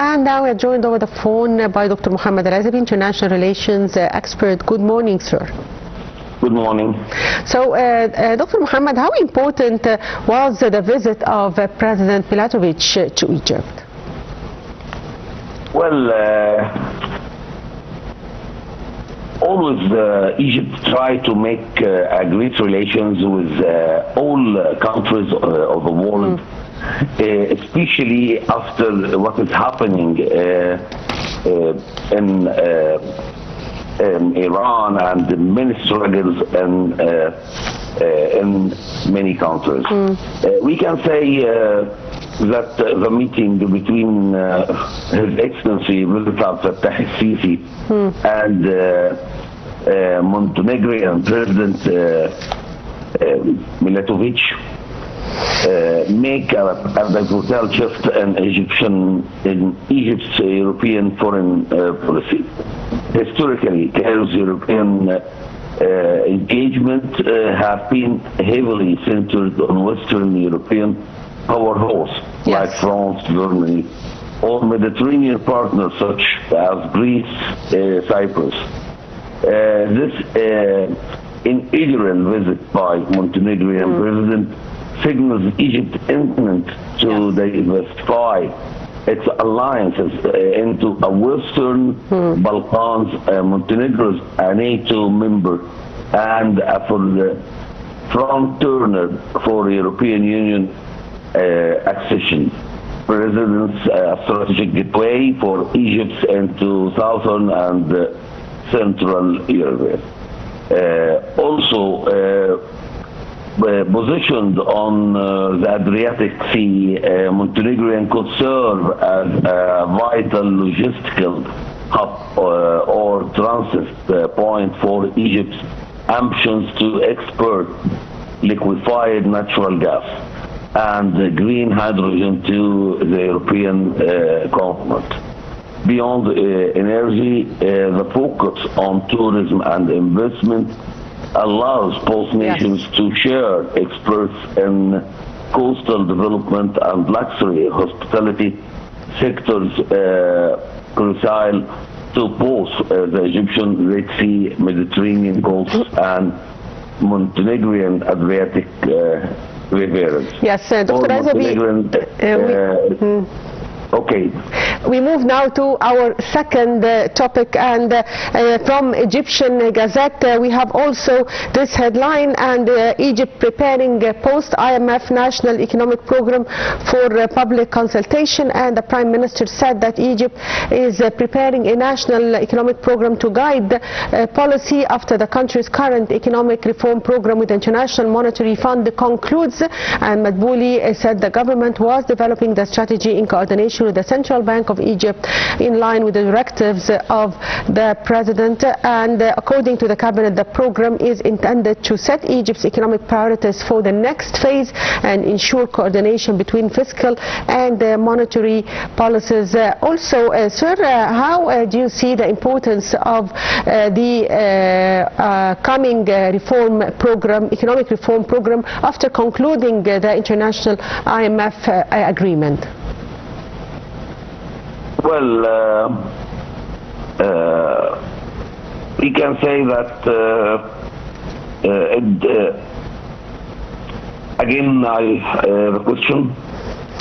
And now we are joined over the phone by Dr. Mohamed Ezaby, international relations expert. Good morning, sir. Good morning. So, Dr. Mohamed, how important was the visit of President Milatovic to Egypt? Well, always Egypt tried to make great relations with all countries of the world, especially after what is happening in Iran and many struggles in many countries. We can say that the meeting between His Excellency President Fattah al-Sisi and Montenegrin President Milatovic make a total shift in Egypt's European foreign policy. Historically, Cairo's European engagement have been heavily centered on Western European powerhouses like France, Germany, or Mediterranean partners such as Greece, Cyprus. This inaugural visit by Montenegrin President signals Egypt's intent to diversify its alliances into a Western Balkans. Montenegro is a NATO member and a front runner for European Union accession. President's strategic gateway for Egypt into Southern and Central Europe. Also positioned on the Adriatic Sea, Montenegrin could serve as a vital logistical hub or transit point for Egypt's ambitions to export liquefied natural gas and green hydrogen to the European continent. Beyond energy, the focus on tourism and investment allows both nations to share experts in coastal development and luxury hospitality sectors crucial to both the Egyptian Red Sea, Mediterranean Gulf, and Montenegrin Adriatic rivers. Yes, Dr. Ezaby. Okay. We move now to our second topic, and from Egyptian Gazette we have also this headline: and Egypt preparing a post-IMF national economic program for public consultation. And the Prime Minister said that Egypt is preparing a national economic program to guide policy after the country's current economic reform program with the International Monetary Fund concludes. And Madbouli said the government was developing the strategy in coordination with the Central Bank of Egypt in line with the directives of the President. And according to the Cabinet, the program is intended to set Egypt's economic priorities for the next phase and ensure coordination between fiscal and monetary policies. Also, sir, how do you see the importance of the coming reform program, economic reform program, after concluding the international IMF agreement? Well, we can say that again, the question.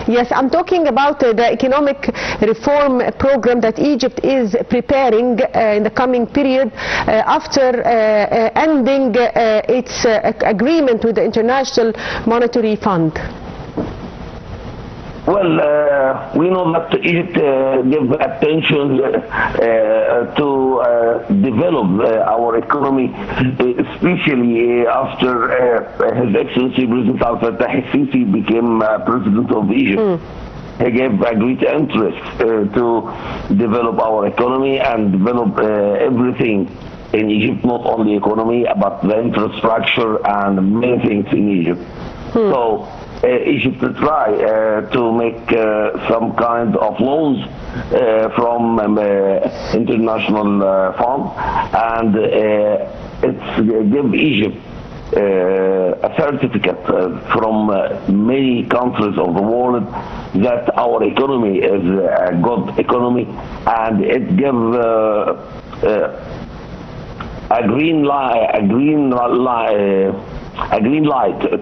Yes, I'm talking about the economic reform program that Egypt is preparing in the coming period after ending its agreement with the International Monetary Fund. Well, we know that Egypt gives attention to develop our economy, especially after His Excellency President Fattah al-Sisi became President of Egypt. He gave a great interest to develop our economy and develop everything in Egypt, not only economy, but the infrastructure and many things in Egypt. So Egypt to try to make some kind of loans from international fund, and it's give Egypt a certificate from many countries of the world that our economy is a good economy, and it gives a green light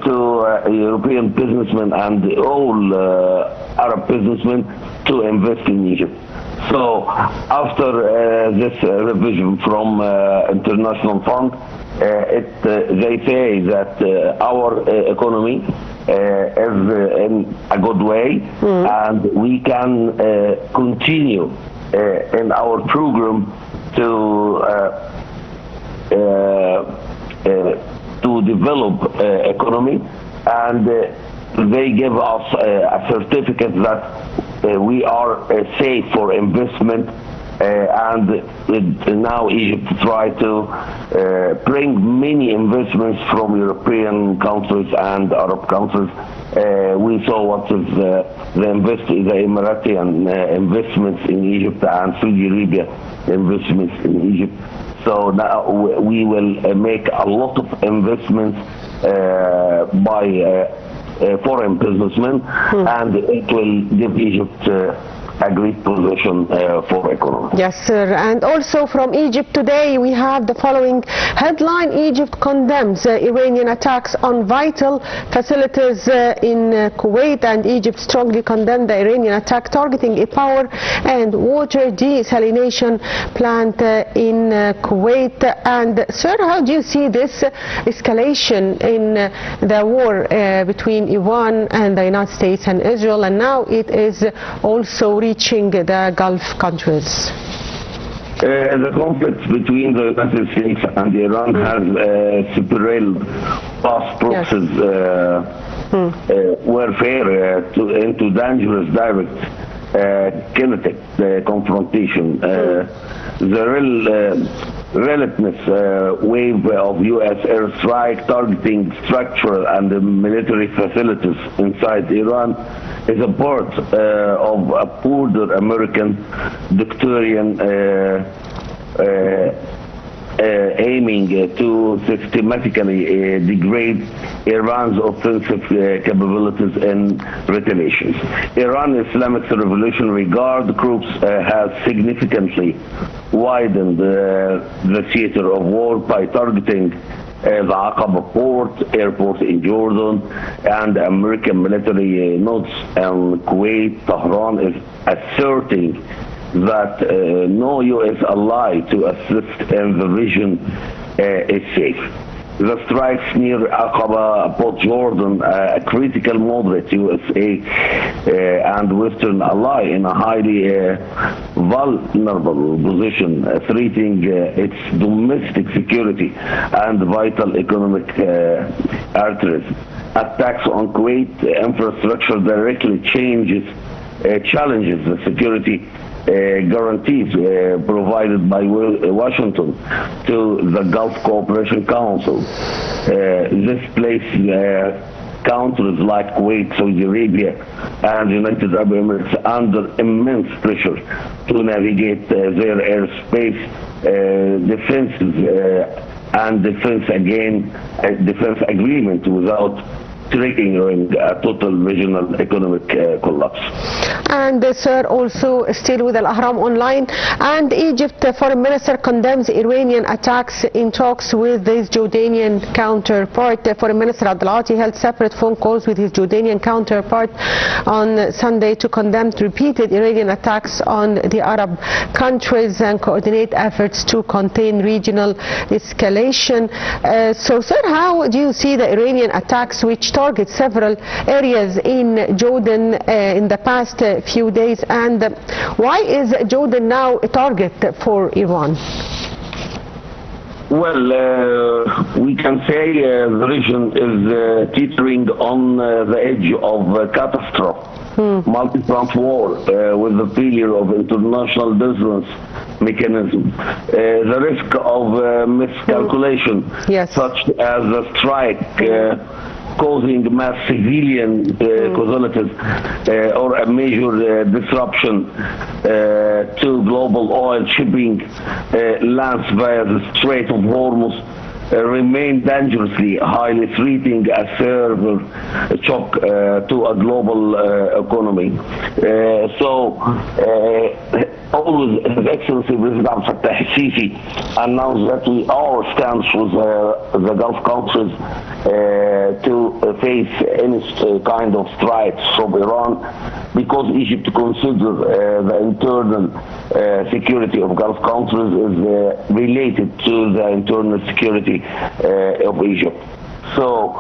to European businessmen and all Arab businessmen to invest in Egypt. So after this revision from International Fund, they say that our economy is in a good way, and we can continue in our program to develop economy, and they give us a certificate that we are safe for investment, and now Egypt try to bring many investments from European countries and Arab countries. We saw what is the Emirati investments in Egypt and Saudi Arabia investments in Egypt. So now we will make a lot of investments by foreign businessmen, and it will give Egypt a great position for economy. Yes, sir. And also from Egypt today, we have the following headline: Egypt condemns Iranian attacks on vital facilities in Kuwait, and Egypt strongly condemned the Iranian attack targeting a power and water desalination plant in Kuwait. And sir, how do you see this escalation in the war between Iran and the United States and Israel, and now it is also reaching the Gulf countries? The conflict between the United States and Iran has several past proxies warfare into dangerous direct kinetic confrontation. The relentless wave of U.S. airstrike targeting structural and military facilities inside Iran is a part of a broader American dictatorial aiming to systematically degrade Iran's offensive capabilities and retaliations. Iran Islamic Revolutionary Guard groups has significantly widened the theater of war by targeting the Aqaba airport in Jordan, and American military nodes in Kuwait. Tehran is asserting that no U.S. ally to assist in the region is safe. The strikes near Aqaba, Port Jordan, a critical moderate USA and Western ally in a highly vulnerable position, threatening its domestic security and vital economic arteries. Attacks on Kuwait infrastructure directly challenges the security guarantees provided by Washington to the Gulf Cooperation Council. This places countries like Kuwait, Saudi Arabia, and United Arab Emirates under immense pressure to navigate their airspace defenses and defense agreement without triggering a total regional economic collapse. And sir, also still with Al-Ahram Online, and Egypt Foreign Minister condemns Iranian attacks in talks with his Jordanian counterpart. Foreign Minister Abdulati held separate phone calls with his Jordanian counterpart on Sunday to condemn repeated Iranian attacks on the Arab countries and coordinate efforts to contain regional escalation. So sir, how do you see the Iranian attacks which target several areas in Jordan in the past few days, and why is Jordan now a target for Iran? Well, we can say the region is teetering on the edge of catastrophe, multi-front war with the failure of international deterrence mechanism, the risk of miscalculation, such as the strike causing mass civilian casualties or a major disruption to global oil shipping lanes via the Strait of Hormuz, remain dangerously highly threatening a severe shock to a global economy. Always His Excellency President Abdel Fattah al-Sisi announced that our stance with the Gulf countries to face any kind of strikes from Iran, because Egypt considers the internal security of Gulf countries is related to the internal security of Egypt. So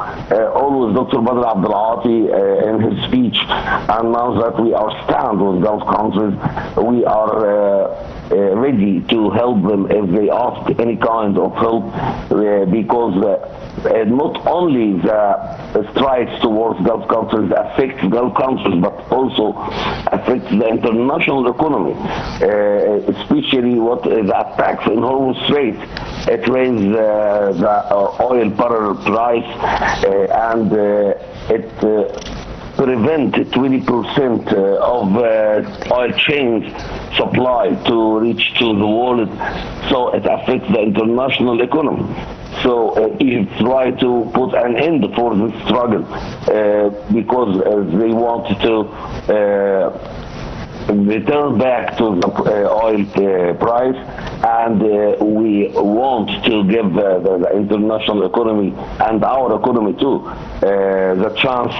always Dr. Badr Abdel Ati in his speech announced that we are stand with Gulf countries. We are ready to help them if they ask any kind of help, because not only the strikes towards Gulf countries affect Gulf countries, but also affect the international economy, especially what the attacks in Hormuz Strait. It raised the oil barrel price, and it prevent 20% of oil chains supply to reach to the world, so it affects the international economy. So Egypt tried to put an end for this struggle because they want to return back to the oil price, and we want to give the international economy and our economy too the chance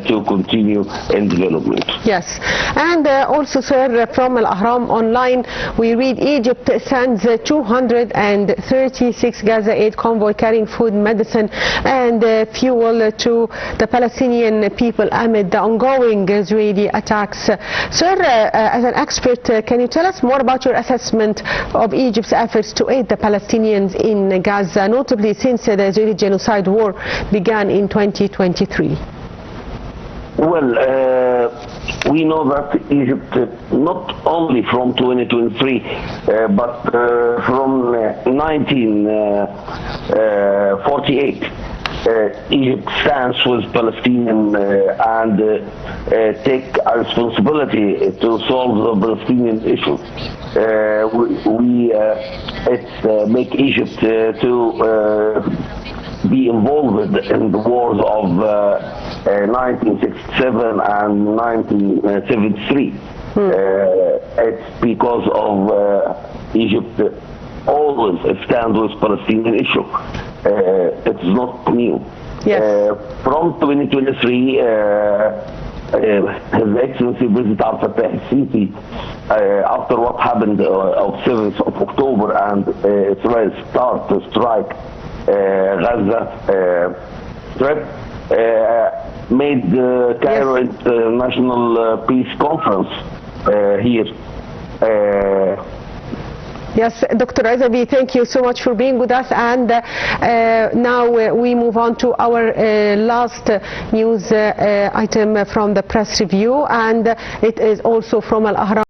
to continue in development. Yes, and also, sir, from Al-Ahram Online, we read Egypt sends 236 Gaza aid convoy carrying food, medicine, and fuel to the Palestinian people amid the ongoing Israeli attacks. Sir, as an expert, can you tell us more about your assessment of Egypt's efforts to aid the Palestinians in Gaza, notably since the Israeli genocide war began in 2023? Well, we know that Egypt, not only from 2023, but from 1948, Egypt stands with Palestinian and take a responsibility to solve the Palestinian issue. It make Egypt to be involved in the wars of 1967 and 1973. It's because of Egypt always stand with Palestinian issue. It's not new. Yes. From 2023, His Excellency President Abdel Fattah al-Sisi, after what happened of 7th of October and Israel start to strike Gaza Strip, made the Cairo International Peace Conference here. Yes, Dr. Ezaby, thank you so much for being with us. And now we move on to our last news item from the press review, and it is also from Al-Ahram.